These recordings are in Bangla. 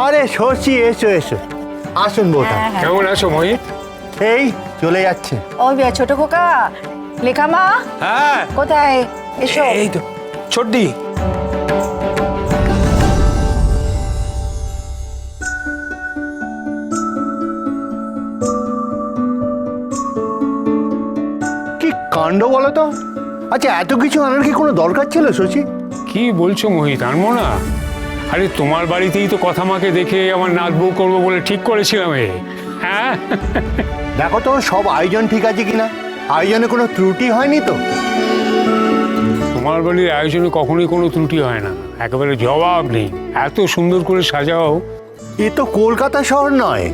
আরে শশী, এসো এসো, আসুন বউটা। কেমন আছো মই? এই চলে যাচ্ছে। ওই ছোট খোকা, লেখা মা হ্যাঁ কোথায়? এসো। এই তো ছোটদি। কি কাণ্ড বলো তো। আচ্ছা, এত কিছু আনার কি কোনো দরকার ছিল শশী? কি বলছো মোহিত, আনবো না? আরে তোমার বাড়িতেই তো কথা মাকে দেখে আমার নাচ বউ করবো বলে ঠিক করেছিলাম। হ্যাঁ দেখো তো সব আয়োজন ঠিক আছে কিনা, আয়োজনে কোনো ত্রুটি হয়নি তো? তোমার বাড়ির আয়োজনে কখনোই কোনো ত্রুটি হয় না, একেবারে জবাব নেই। এত সুন্দর করে সাজাও। এ তো কলকাতা শহর নয়,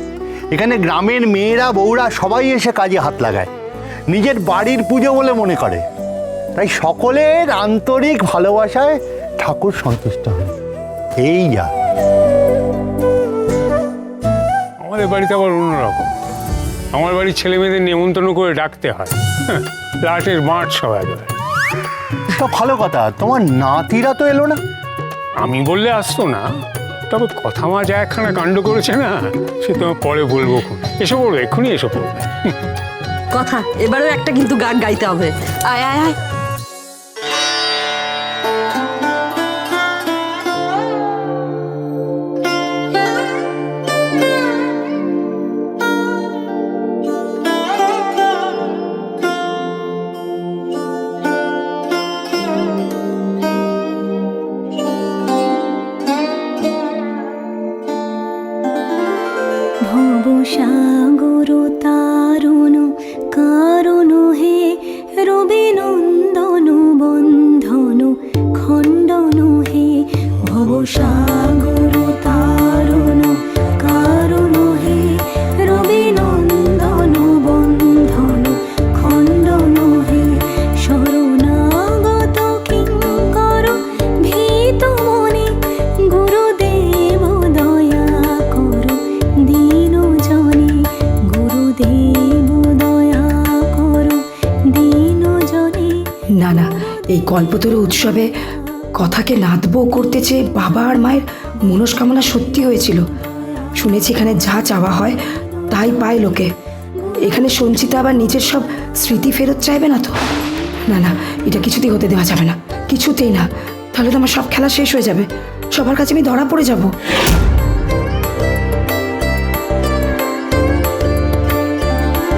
এখানে গ্রামের মেয়েরা বউরা সবাই এসে কাজে হাত লাগায়, নিজের বাড়ির পুজো বলে মনে করে। তাই সকলের আন্তরিক ভালোবাসায় ঠাকুর সন্তুষ্ট হয়, এই যা। আমাদের বাড়িতে আবার অন্যরকম। আমার বাড়ির ছেলে মেয়েদের নিমন্ত্রণ করে ডাকতে হয়, লাটের মাঠ সবাই। তা ভালো কথা, তোমার নাতিরা তো এলো না। আমি বললে আসতো না, তবে কথা মা যা একখানা কাণ্ড করেছে না, সে তোমার পরে বলবো। এসে পড়বে, এক্ষুনি এসে পড়বে। কথা এবারেও একটা কিন্তু গান গাইতে হবে। আয় আয় আয়। ভবসাগর তারুণ কারণ হে রবি নন্দন বন্ধন খণ্ডন হে। ভবসাগর তারুণ কারণ হে রবি নন্দন বন্ধন খণ্ডন হে। শরণাগত কিঙ্কর ভীত মনে গুরুদেব দয়া কর দীন জনে। গুরুদেব দয়া কর দীন জনে। না না, এই কল্পতরু উৎসবে কথাকে নাতবো করতে চেয়ে বাবা আর মায়ের মনস্কামনা সত্যি হয়েছিল। শুনেছি এখানে যা চাওয়া হয় তাই পায় লোকে। এখানে সঞ্চিতা আবার নিজের সব স্মৃতি ফেরত চাইবে না তো? না না, এটা কিছুতেই হতে দেওয়া যাবে না, কিছুতেই না। তাহলে তো আমার সব খেলা শেষ হয়ে যাবে, সবার কাছে আমি ধরা পড়ে যাব।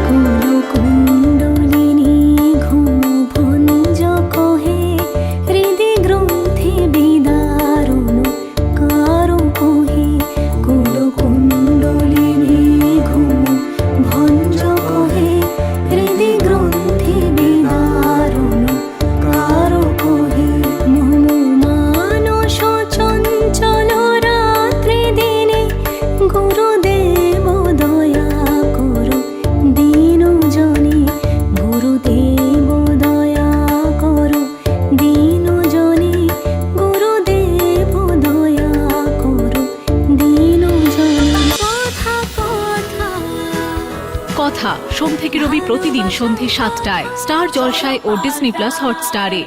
কুলকুণ্ডলিনী ঘুম ভঞ্জক হে হৃদি গ্রন্থি বিদারুণ কারক হে। কুলকুণ্ডলিনী ঘুম ভঞ্জক হে হৃদি গ্রন্থি বিদারুণ কারক হে। মম মানস চঞ্চল রাত্রি দিনে গুরুদেব দয়া কর দীন জনে। গুরুদেব দয়া কর দীন জনে। গুরুদেব দয়া কর দীন জনে। কথা কথা কথা সোম থেকে রবি প্রতিদিন সন্ধে ৭টায় স্টার জলসায় ও ডিজনি প্লাস হটস্টারে।